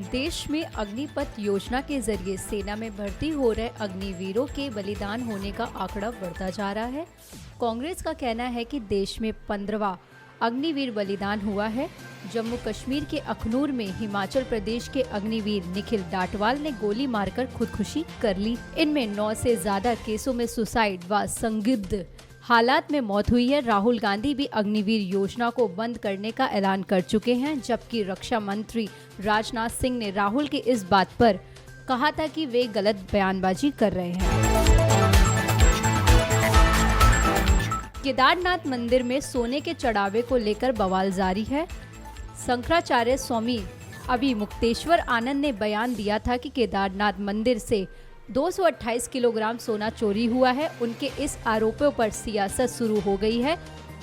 देश में अग्निपथ योजना के जरिए सेना में भर्ती हो रहे अग्निवीरों के बलिदान होने का आंकड़ा बढ़ता जा रहा है। कांग्रेस का कहना है कि देश में 15वां अग्निवीर बलिदान हुआ है। जम्मू कश्मीर के अखनूर में हिमाचल प्रदेश के अग्निवीर निखिल डाटवाल ने गोली मारकर खुदकुशी कर ली। इनमें 9 से ज्यादा केसों में सुसाइड व संदिग्ध हालात में मौत हुई है। राहुल गांधी भी अग्निवीर योजना को बंद करने का ऐलान कर चुके हैं, जबकि रक्षा मंत्री राजनाथ सिंह ने राहुल की इस बात पर कहा था कि वे गलत बयानबाजी कर रहे हैं। केदारनाथ मंदिर में सोने के चढ़ावे को लेकर बवाल जारी है। शंकराचार्य स्वामी अभिमुक्तेश्वर आनंद ने बयान दिया था कि केदारनाथ मंदिर से 228 किलोग्राम सोना चोरी हुआ है। उनके इस आरोपों पर सियासत शुरू हो गई है।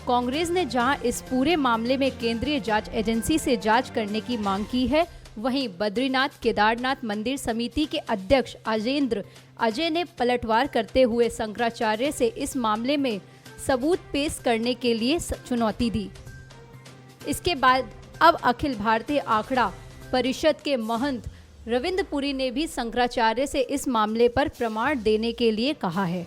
कांग्रेस ने जहां इस पूरे मामले में केंद्रीय जांच एजेंसी से जांच करने की मांग की है, वहीं बद्रीनाथ केदारनाथ मंदिर समिति के अध्यक्ष अजेंद्र अजय ने पलटवार करते हुए शंकराचार्य से इस मामले में सबूत पेश करने के लिए चुनौती दी। इसके बाद अब अखिल भारतीय आंकड़ा परिषद के महंत रविंद्र पुरी ने भी शंकराचार्य से इस मामले पर प्रमाण देने के लिए कहा है।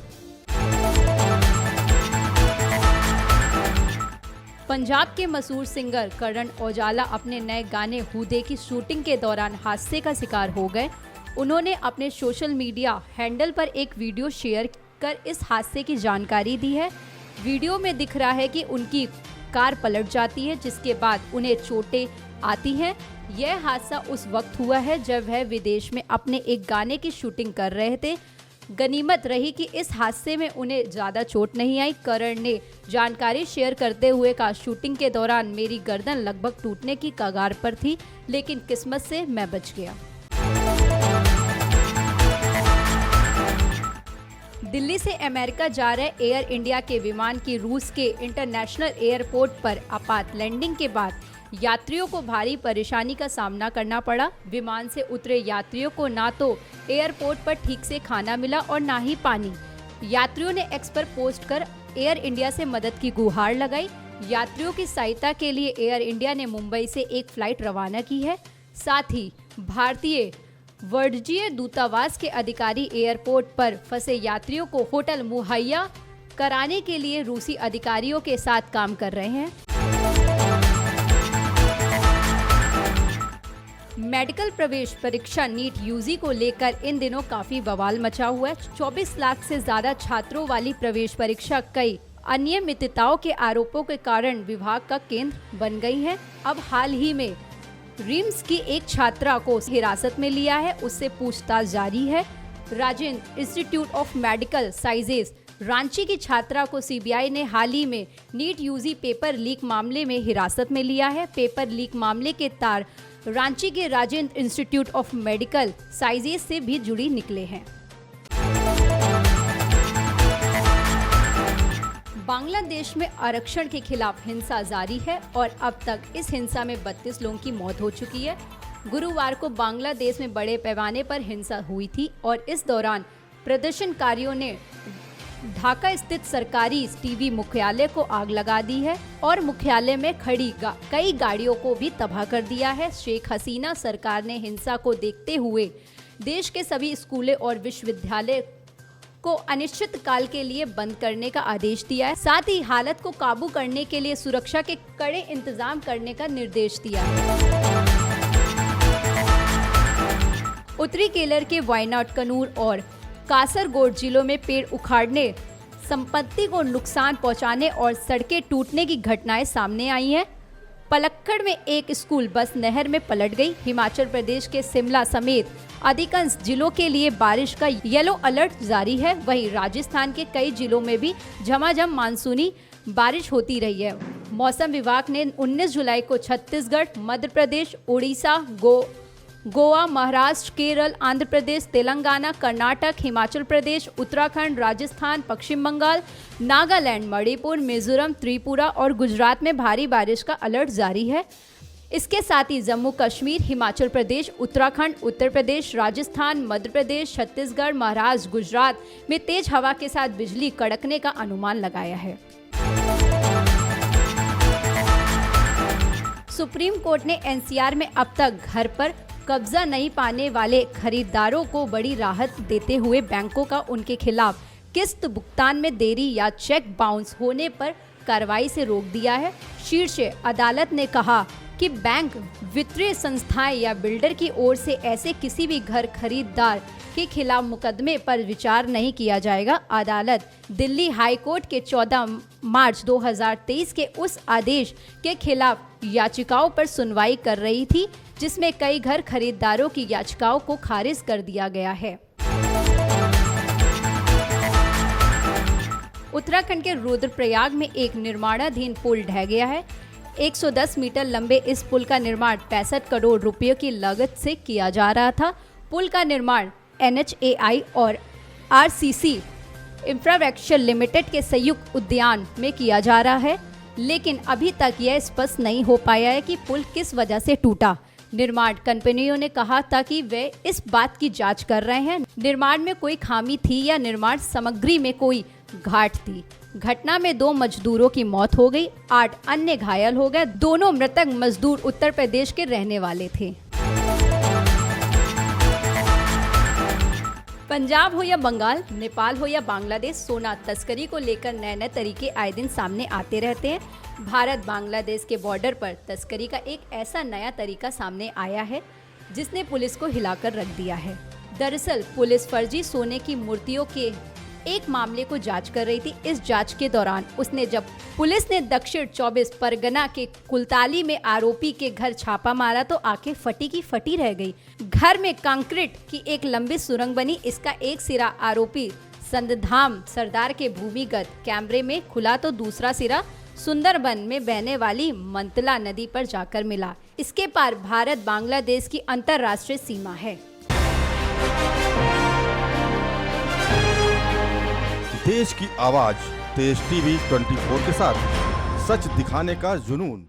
पंजाब के मशहूर सिंगर करण औजला अपने नए गाने हूदे की शूटिंग के दौरान हादसे का शिकार हो गए। उन्होंने अपने सोशल मीडिया हैंडल पर एक वीडियो शेयर कर इस हादसे की जानकारी दी है। वीडियो में दिख रहा है कि उनकी कार पलट जाती है, जिसके बाद उन्हें चोटें आती हैं। यह हादसा उस वक्त हुआ है जब वह विदेश में अपने एक गाने की शूटिंग कर रहे थे। गनीमत रही कि इस हादसे में उन्हें ज़्यादा चोट नहीं आई। करण ने जानकारी शेयर करते हुए कहा, शूटिंग के दौरान मेरी गर्दन लगभग टूटने की कगार पर थी, लेकिन किस्मत से मैं बच गया। दिल्ली से अमेरिका जा रहे एयर इंडिया के विमान की रूस के इंटरनेशनल एयरपोर्ट पर आपात लैंडिंग के बाद यात्रियों को भारी परेशानी का सामना करना पड़ा। विमान से उतरे यात्रियों को ना तो एयरपोर्ट पर ठीक से खाना मिला और ना ही पानी। यात्रियों ने एक्स पर पोस्ट कर एयर इंडिया से मदद की गुहार लगाई। यात्रियों की सहायता के लिए एयर इंडिया ने मुंबई से एक फ्लाइट रवाना की है। साथ ही भारतीय वाणिज्य दूतावास के अधिकारी एयरपोर्ट पर फंसे यात्रियों को होटल मुहैया कराने के लिए रूसी अधिकारियों के साथ काम कर रहे हैं। मेडिकल प्रवेश परीक्षा नीट यूजी को लेकर इन दिनों काफी बवाल मचा हुआ है। 24 लाख से ज्यादा छात्रों वाली प्रवेश परीक्षा कई अनियमितताओं के आरोपों के कारण विवाद का केंद्र बन गई है। अब हाल ही में रिम्स की एक छात्रा को हिरासत में लिया है, उससे पूछताछ जारी है। Rajendra institute of medical sciences Ranchi की छात्रा को सीबीआई ने हाल ही में नीट यूजी पेपर लीक मामले में हिरासत में लिया है। पेपर लीक मामले के तार रांची के Rajendra institute of medical sciences से भी जुड़ी निकले हैं। बांग्लादेश में आरक्षण के खिलाफ हिंसा जारी है और अब तक इस हिंसा में 32 लोगों की मौत हो चुकी है। गुरुवार को बांग्लादेश में बड़े पैमाने पर हिंसा हुई थी और इस दौरान प्रदर्शनकारियों ने ढाका स्थित सरकारी टीवी मुख्यालय को आग लगा दी है और मुख्यालय में खड़ी कई गाड़ियों को भी तबाह कर दिया है। शेख हसीना सरकार ने हिंसा को देखते हुए देश के सभी स्कूलों और विश्वविद्यालय को अनिश्चित काल के लिए बंद करने का आदेश दिया है। साथ ही हालत को काबू करने के लिए सुरक्षा के कड़े इंतजाम करने का निर्देश दिया है। उत्तरी केरल के वायनाड, कन्नूर और कासरगोड जिलों में पेड़ उखाड़ने, संपत्ति को नुकसान पहुंचाने और सड़कें टूटने की घटनाएं सामने आई हैं। पलक्कड़ में एक स्कूल बस नहर में पलट गई। हिमाचल प्रदेश के शिमला समेत अधिकांश जिलों के लिए बारिश का येलो अलर्ट जारी है। वहीं राजस्थान के कई जिलों में भी झमाझम मानसूनी बारिश होती रही है। मौसम विभाग ने 19 जुलाई को छत्तीसगढ़, मध्य प्रदेश, उड़ीसा, गोवा, महाराष्ट्र, केरल, आंध्र प्रदेश, तेलंगाना, कर्नाटक, हिमाचल प्रदेश, उत्तराखंड, राजस्थान, पश्चिम बंगाल, नागालैंड, मणिपुर, मिजोरम, त्रिपुरा और गुजरात में भारी बारिश का अलर्ट जारी है। इसके साथ ही जम्मू कश्मीर, हिमाचल प्रदेश, उत्तराखंड, उत्तर प्रदेश, राजस्थान, मध्य प्रदेश, छत्तीसगढ़, महाराष्ट्र, गुजरात में तेज हवा के साथ बिजली कड़कने का अनुमान लगाया है। सुप्रीम कोर्ट ने एनसीआर में अब तक घर पर कब्जा नहीं पाने वाले खरीदारों को बड़ी राहत देते हुए बैंकों का उनके खिलाफ किस्त भुगतान में देरी या चेक बाउंस होने पर कार्रवाई से रोक दिया है। शीर्ष अदालत ने कहा कि बैंक, वित्तीय संस्थाएं या बिल्डर की ओर से ऐसे किसी भी घर खरीदार के खिलाफ मुकदमे पर विचार नहीं किया जाएगा। अदालत दिल्ली हाई कोर्ट के 14 मार्च 2023 के उस आदेश के खिलाफ याचिकाओं पर सुनवाई कर रही थी, जिसमें कई घर खरीदारों की याचिकाओं को खारिज कर दिया गया है। उत्तराखंड के रुद्रप्रयाग में एक निर्माणाधीन पुल ढह गया है। 110 मीटर लंबे इस पुल का निर्माण 65 करोड़ रुपयों की लागत से किया जा रहा था। पुल का निर्माण NHAI और RCC इंफ्रास्ट्रक्चर लिमिटेड के संयुक्त उद्यान में किया जा रहा है, लेकिन अभी तक यह स्पष्ट नहीं हो पाया है कि पुल किस वजह से टूटा। निर्माण कंपनियों ने कहा था कि वे इस बात की जांच कर रहे हैं, निर्माण में कोई खामी थी या निर्माण सामग्री में कोई घाट थी। घटना में 2 मजदूरों की मौत हो गई, 8 अन्य घायल हो गए। दोनों मृतक मजदूर उत्तर प्रदेश के रहने वाले थे। पंजाब हो या बंगाल, नेपाल हो या बांग्लादेश, सोना तस्करी को लेकर नए नए तरीके आए दिन सामने आते रहते हैं। भारत बांग्लादेश के बॉर्डर पर तस्करी का एक ऐसा नया तरीका सामने आया है जिसने पुलिस को हिलाकर रख दिया है। दरअसल पुलिस फर्जी सोने की मूर्तियों के एक मामले को जांच कर रही थी। इस जांच के दौरान जब पुलिस ने दक्षिण 24 परगना के कुलताली में आरोपी के घर छापा मारा तो आंखें फटी की फटी रह गई। घर में कंक्रीट की एक लंबी सुरंग बनी। इसका एक सिरा आरोपी संदधाम सरदार के भूमिगत कैमरे में खुला तो दूसरा सिरा सुंदरबन में बहने वाली मंतला नदी पर जाकर मिला। इसके पार भारत बांग्लादेश की अंतर्राष्ट्रीय सीमा है। देश की आवाज तेज टीवी 24 के साथ सच दिखाने का जुनून।